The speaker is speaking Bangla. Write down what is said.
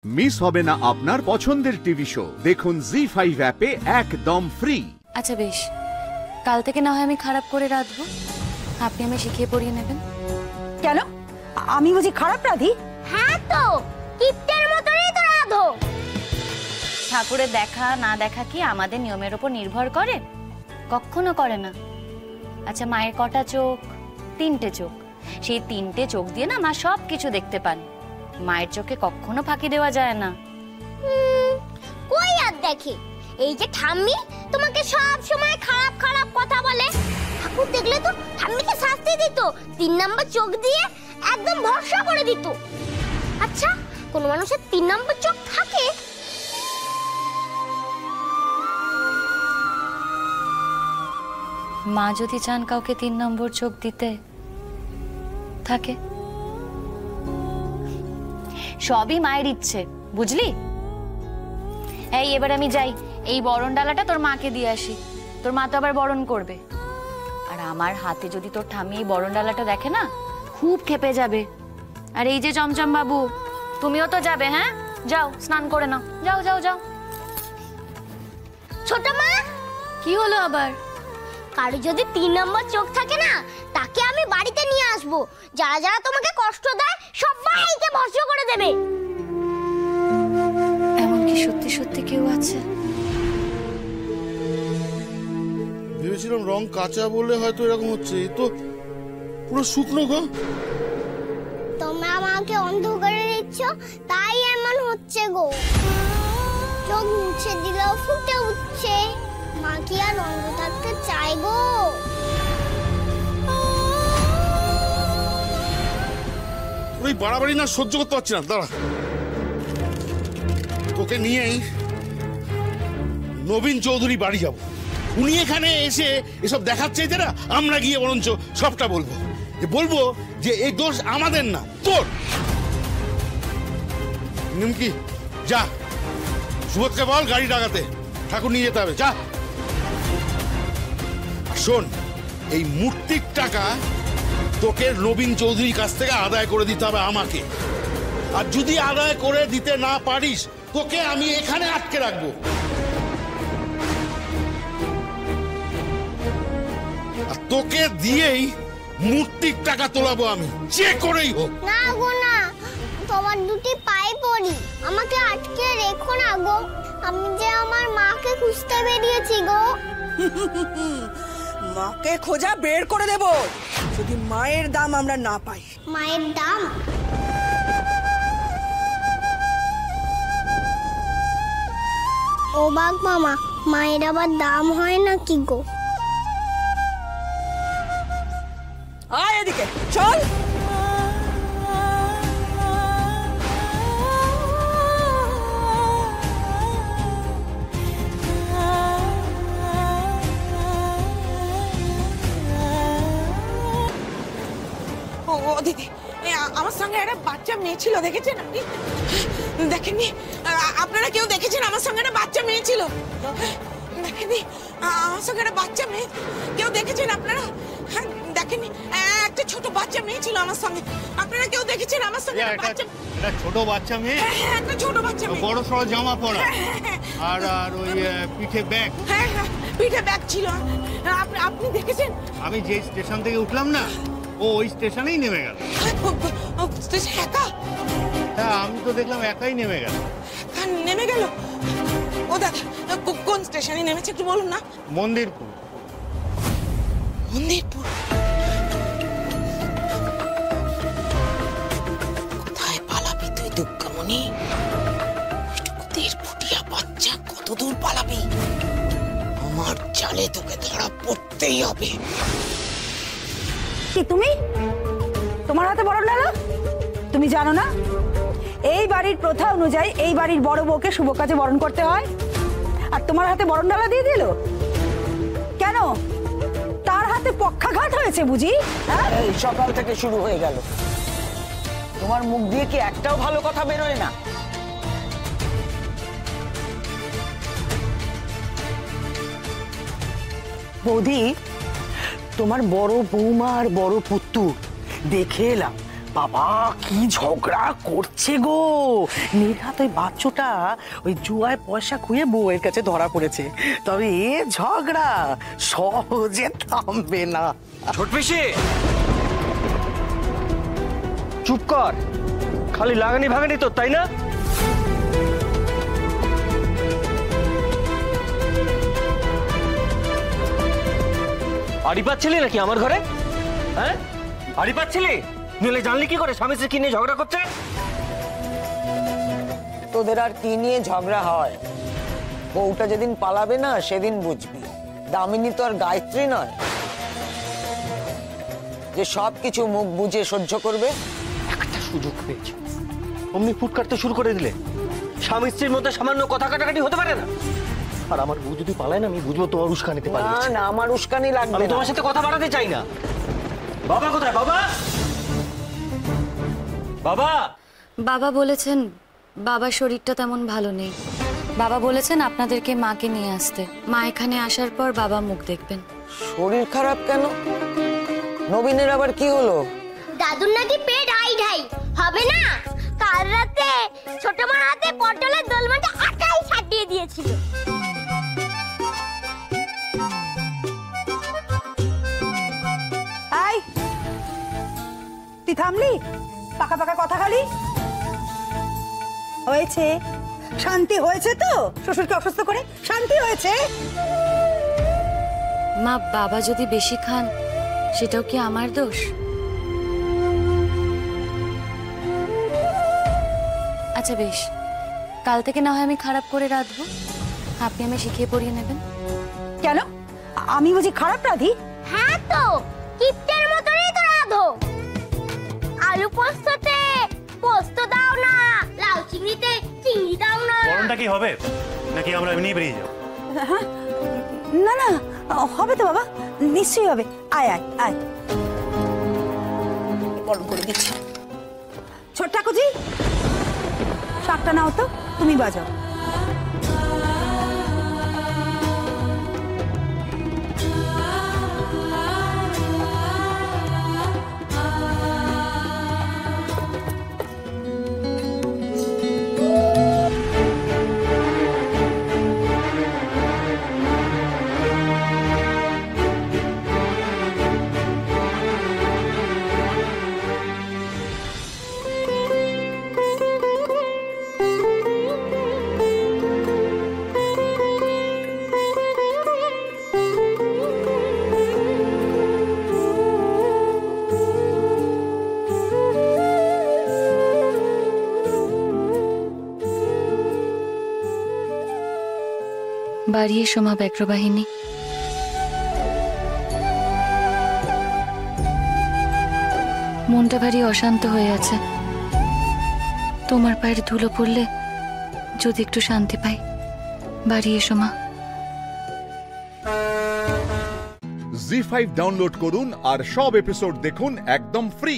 মিস হবে না আপনার পছন্দের টিভি শো। দেখুন জি5 অ্যাপে একদম ফ্রি। আচ্ছা বেশ, কাল থেকে না হয় আমি খারাপ করে রাঁধবো, আপনি আমি শিখিয়ে পড়িয়ে নেবেন। কেন আমি বুঝি খারাপ রাঁধি? হ্যাঁ তো, কিপ্টের মতই তো রাঁধো। ঠাকুরের দেখা না দেখা কি আমাদের নিয়মের উপর নির্ভর করে? কখনো করে না। আচ্ছা, মায়ের কটা চোখ? 3টে চোখ। সেই 3টে চোখ দিয়ে না মা সব কিছু দেখতে পান। মায়ের চোখে কখনো ফাঁকি দেওয়া যায় না। কই আর দেখে, এই যে ঠাম্মি তোমাকে সব সময় খারাপ খারাপ কথা বলে, ঠাকুর দেখলে তো ঠাম্মিকে শাস্তি দিত, 3 নম্বর চোখ দিয়ে একদম ভরসা করে দিত। আচ্ছা, কোন মানুষের 3 নম্বর চোখ থাকে? মা যদি চান কাউকে 3 নম্বর চোখ দিতে, থাকে। সবই মায়ের ইচ্ছে, বুঝলি? এই এবার আমি যাই, এই বরণ ডালাটা তোর মাকে দিয়ে আসি, তোর মা তো আবার বরণ করবে। আর আমার হাতে যদি তোর ঠাম্মি এই বরণ ডালাটা দেখে না, খুব ক্ষেপে যাবে। আর এই যে চমচম বাবু, তুমিও তো যাবে। হ্যাঁ, যাও স্নান করে নাও, যাও যাও যাও। ছোট মা, কি হলো আবার? কারো যদি 3 নম্বর চোখ থাকে না, তাকে আমি বাড়িতে নিয়ে আসব। যারা যারা তোমাকে কষ্ট দেয় সবাইকে ভস্ম করে দেবে। এমন কি সত্যি সত্যি কেউ আছে? ভেবেছিলাম রং কাঁচা বলে হয়তো এরকম হচ্ছে, তো পুরো শুকনো গো। তোমরা আমাকে অন্ধ করে দিচ্ছ, তাই এমন হচ্ছে গো। চোখ মুছে দিলেও ফুটে উঠছে। মা কি আর অন্ধ থাকতে চাই গো? ওই বাড়াবাড়ি না সহ্য করতে পারছি না, দাঁড়া। তোকে নিয়েই নবীন চৌধুরী বাড়ি যাব। উনি এখানে এসে এসব দেখাচ্ছে না, আমরা গিয়ে বরঞ্চ সবটা বলবো। বলবো যে এই দোষ আমাদের না, তোর। নিমকি যা, সুবোধকে বল গাড়ি ডাকাতে, ঠাকুর নিয়ে যেতে হবে, যা। শোন, এই মূর্তির টাকা তোকে নবীন চৌধুরীর কাছ থেকে আদায় করে দিতে হবে আমাকে। আর যদি আদায় করে দিতে না পারিস, তোকে আমি এখানে আটকে রাখবো। আর তোকে দিয়েই মূর্তির টাকা তোলাবো আমি, যে করেই হোক। না গো না, তোমার দুটি পায়ে পড়ি, আমাকে আটকে রেখো না গো। আমি যে আমার মাকে খুঁজতে বেরিয়েছি গো। মাকে খোঁজা বের করে দেব যদি মায়ের দাম আমরা না পাই। মায়ের দাম? ও বাঘ মামা, মায়ের আবার দাম হয় না কি গো? আয় এদিকে চল। ও দিদি, আমার সঙ্গে একটা বাচ্চা মেয়ে ছিল, দেখেছেন আপনি? দেখেননি? আপনারা কেউ দেখেছেন আমার সঙ্গে একটা বাচ্চা মেয়ে ছিল? দেখেননি? আমার সঙ্গে একটা বাচ্চা মেয়ে কেউ দেখেছেন আপনারা? দেখেননি? একটা ছোট বাচ্চা মেয়ে ছিল আমার সঙ্গে। আপনারা কেউ দেখেছেন আমার সঙ্গে একটা ছোট বাচ্চা মেয়ে? একটা ছোট বাচ্চা মেয়ে, বড় সড়ো জামা পরা, আর আর ওই পিঠে ব্যাগ। হ্যাঁ হ্যাঁ, পিঠে ব্যাগ ছিল। আপনি দেখেছেন? আমি যে স্টেশন থেকে উঠলাম না, ও ওই স্টেশনেই নেমে গেল। একা? হ্যাঁ, আমি তো দেখলাম একাই নেমে গেল। নেমে গেল? ও দাদা, কোন স্টেশনে নেমেছে একটু বলুন না। মন্দিরপুর। মন্দিরপুর? কোথায় পালাবি তুই দুর্গামণি? ওইটুকুদের ফুটিয়া বাচ্চা কত দূর পালাবি? আমার জালে তোকে ধরা পড়তেই হবে। কি তুমি? তোমার হাতে বরণ ডালা? তুমি জানো না এই বাড়ির প্রথা অনুযায়ী এই বাড়ির বড় বউকে শুভ কাজে বরণ করতে হয়, আর তোমার হাতে বরণ ডালা দিয়ে দিল কেন? তার হাতে পক্ষাঘাত হয়েছে বুঝি? এই সকাল থেকে শুরু হয়ে গেল, তোমার মুখ দিয়ে কি একটাও ভালো কথা বেরোয় না? বৌদি, তোমার বড় বৌমা আর বড় পুত্তু দেখে এলাম বাবা কি ঝগড়া করছে গো! নির্ঘাত ওই বাচ্চাটা ওই জুয়ায় পয়সা খুঁয়ে বউয়ের কাছে ধরা পড়েছে, তবে এ ঝগড়া সহজে থামবে না। ছোট পিসি চুপ কর, খালি লাগানি ভাগানি তো, তাই না? আড়ি পাচ্ছিলি নাকি আমার ঘরে? হ্যাঁ, আড়ি পাচ্ছিলি? নইলে জানলি কি করে স্বামী স্ত্রী কি নিয়ে ঝগড়া করছে? তোদের আর কি নিয়ে ঝগড়া হয়? বউটা যেদিন পালাবে না সেদিন বুঝবি। দামিনী তো আর গায়ত্রী নয় যে সব কিছু মুখ বুঝে সহ্য করবে। একটা সুযোগ পেয়েছে, অমনি ফুট কাটতে শুরু করে দিলে। স্বামী স্ত্রীর মধ্যে সামান্য কথা কাটাকাটি হতে পারে না? আর আমার বউ যদি পালায় না, আমি বুঝবো তোমার উস্কানিতে পালিয়েছে। না, আমার উস্কানি লাগবে আমি না। তোমার সাথে কথা বাড়াতে চাই না। বাবা কোথায়? বাবা, বাবা! বাবা বলেছেন বাবার শরীরটা তেমন ভালো নেই। বাবা বলেছেন আপনাদেরকে মাকে নিয়ে আসতে। মা এখানে আসার পর বাবা মুখ দেখবেন। শরীর খারাপ কেন? নবীনের আবার কি হলো? দাদুর নাকি পেট ঢাই হবে না। কাল রাতে ছোট মার হাতে পটলের দোলমাটা আটাই ছাটিয়ে দিয়েছিল। আই, তুই থামলি? পাকা পাকা কথা খালি হয়েছে। শান্তি হয়েছে তো? শ্বশুরকে অসুস্থ করে শান্তি হয়েছে? মা, বাবা যদি বেশি খান সেটাও কি আমার দোষ? আচ্ছা বেশ, কাল থেকে না হয় আমি খারাপ করে রাঁধবো, আপনি আমি শিখিয়ে পড়িয়ে নেবেন। কেন? আমি বুঝি খারাপ রাধি? হ্যাঁ তো, কিপ্টের মতনই তো রাধো। আলু পোস্ততে পোস্ত দাও না, লাউ চিংড়িতে চিংড়ি দাও না। বরণটা কি হবে নাকি আমরা এমনি বেরিয়ে যাবো? না না, হবে তো বাবা, নিশ্চয়ই হবে। আয় আয় আয়, বরণ করে দিচ্ছি। ছোট ঠাকুরজি, শাকটা নাও তো, তুমি বাজাও। বাড়ি এসো মা ব্যাঘ্রবাহিনী। মনটা ভারী অশান্ত হয়ে আছে। তোমার পায়ের ধুলো পড়লে যদি একটু শান্তি পাই। বাড়ি এসো মা। জি5 ডাউনলোড করুন আর সব এপিসোড দেখুন একদম ফ্রি।